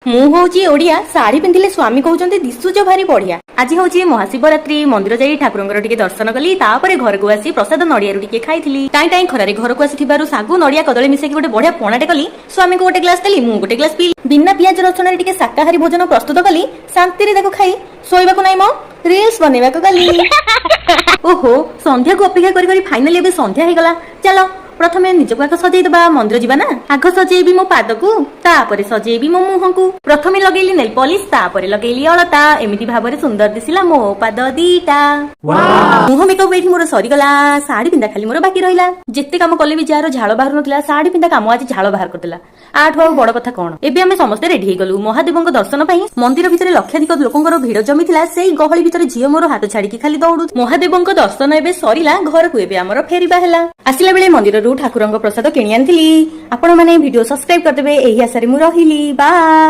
ମୁଁ ହଉଛି ଓଡିଆ ଶାଢୀ ପିନ୍ଧିଲେ ସ୍ୱାମୀ କହୁଛନ୍ତି ଦିଶୁଛ ଭାରି ବଢିଆ। ଆଜି ହଉଛି ମହାଶିବରାତ୍ରି, ମନ୍ଦିର ଯାଇ ଠାକୁରଙ୍କର ଟିକେ ଦର୍ଶନ କଲି, ତାପରେ ଘରକୁ ଆସି ପ୍ରସାଦ ନଡିଆରୁ ଟିକେ ଖାଇଥିଲି। ଟାଇଁ ଟାଇଁ ଖରାରେ ଘରକୁ ଆସିଥିବାରୁ ଶାଗୁ ନଡିଆ କଦଳୀ ମିଶେଇକି ଗୋଟେ ବଢିଆ ପଣାଟେ କଲି। ସ୍ୱାମୀଙ୍କୁ ଗୋଟେ ଗ୍ଲାସ ଦେଲି, ମୁଁ ଗୋଟେ ଗ୍ଲାସ ପିଇଲି। ବିନା ପିଆଜ ରସୁଣରେ ଟିକେ ଶାକାହାରୀ ଭୋଜନ ପ୍ରସ୍ତୁତ କଲି। ଶାନ୍ତିରେ ତାକୁ ଖାଇ ଶୋଇବାକୁ ନାହିଁ, ମୋ ରିଲ୍ସ ବନେଇବାକୁ ଗଲି। ଓହୋ, ସନ୍ଧ୍ୟାକୁ ଅପେକ୍ଷା କରି କରି ଫାଇନାଲି ଏବେ ସନ୍ଧ୍ୟା ହେଇଗଲା। ଚାଲ ପ୍ରଥମେ ନିଜକୁ ଆଗ ସଜେଇଦବା, ମନ୍ଦିର ଯିବା ନା। ଆଗ ସଜେଇବି ମୋ ପାଦକୁ, ତାପରେ ସଜେଇବି ମୋ ମୁହଁକୁ। ପ୍ରଥମେ ଲଗେଇଲି ନେଲ ପଲିଶ, ତାପରେ ଲଗେଇଲି ଅଳତା। ଏମିତି ଭାବରେ ସୁନ୍ଦର ଦିଶିଲା ମୋ ପାଦ ଦିଟା। ମୁହଁ ମେକଅପ ଏଇଠି ମୋର ସରିଗଲା। ଶାଢୀ ପିନ୍ଧା ଖାଲି ମୋର ବାକି ରହିଲା। ଯେତେ କାମ କଲେ ବି ଯାହାର ଝାଳ ବାହାରୁ ନଥିଲା, ଶାଢୀ ପିନ୍ଧା କାମ ଆଜି ଝାଳ ବାହାର କରିଦେଲା। ଆଠୁ ଆଉ ବଡ କଥା କଣ, ଏବେ ଆମେ ସମସ୍ତେ ରେଡି ହେଇଗଲୁ ମହାଦେବଙ୍କ ଦର୍ଶନ ପାଇଁ। ମନ୍ଦିର ଭିତରେ ଲକ୍ଷାଧିକ ଲୋକଙ୍କର ଭିଡ ଜମିଥିଲା। ସେଇ ଗହଳି ଭିତରେ ଝିଅ ମୋର ହାତ ଛାଡିକି ଖାଲି ଦୌଡୁ। ମହାଦେବଙ୍କ ଦର୍ଶନ ଏବେ ସରିଲା, ଘରକୁ ଏବେ ଆମର ଫେରିବା ହେଲା। ଆସିଲା ବେଳେ ମନ୍ଦିରରୁ ଠାକୁରଙ୍କ ପ୍ରସାଦ କିଣି ଆଣିଥିଲି। ଆପଣ ମାନେ ଭିଡିଓ ସବସ୍କ୍ରାଇବ କରିଦେବେ, ଏହି ଆଶାରେ ମୁଁ ରହିଲି। ବାଏ।